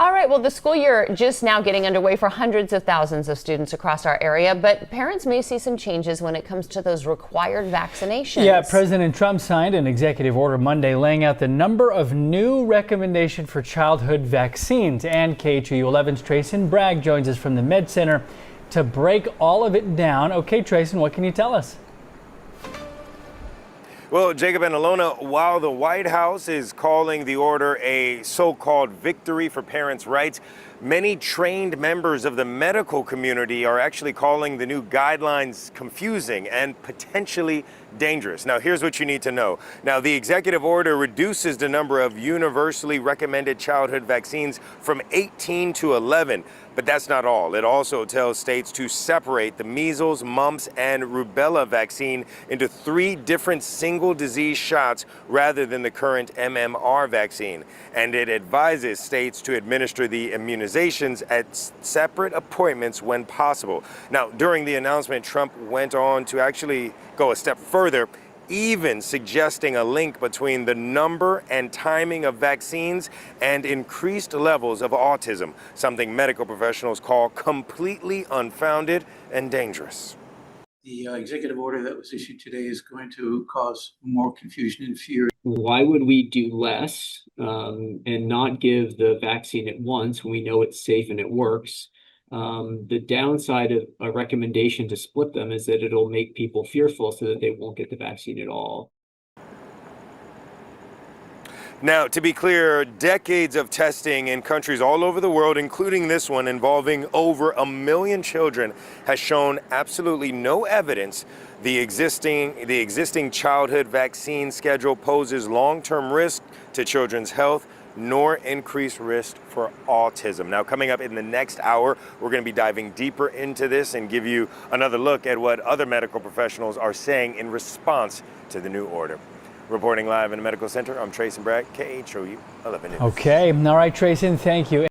All right, well, the school year just now getting underway for hundreds of thousands of students across our area, but parents may see some changes when it comes to those required vaccinations. Yeah, President Trump signed an executive order Monday laying out the number of new recommendations for childhood vaccines. And KHOU11's Trayson Bragg joins us from the Med Center to break all of it down. Okay, Trayson, what can you tell us? Well, Jacob and Alona, while the White House is calling the order a so-called victory for parents' rights, many trained members of the medical community are actually calling the new guidelines confusing and potentially dangerous. Now, here's what you need to know. Now, the executive order reduces the number of universally recommended childhood vaccines from 18 to 11. But that's not all. It also tells states to separate the measles, mumps, and rubella vaccine into 3 different single disease shots rather than the current MMR vaccine. And it advises states to administer the immunizations at separate appointments when possible. Now, during the announcement, Trump went on to actually go a step further, even suggesting a link between the number and timing of vaccines and increased levels of autism, something medical professionals call completely unfounded and dangerous. The executive order that was issued today is going to cause more confusion and fear. Why would we do less and not give the vaccine at once when we know it's safe and it works? The downside of a recommendation to split them is that it'll make people fearful so that they won't get the vaccine at all. Now, to be clear, decades of testing in countries all over the world, including this one involving over 1 million children, has shown absolutely no evidence the existing childhood vaccine schedule poses long-term risk to children's health nor increased risk for autism. Now, coming up in the next hour, we're going to be diving deeper into this and give you another look at what other medical professionals are saying in response to the new order. Reporting live in the Medical Center, I'm Trayson Bragg, KHOU 11 News. Okay, all right, Trayson, thank you.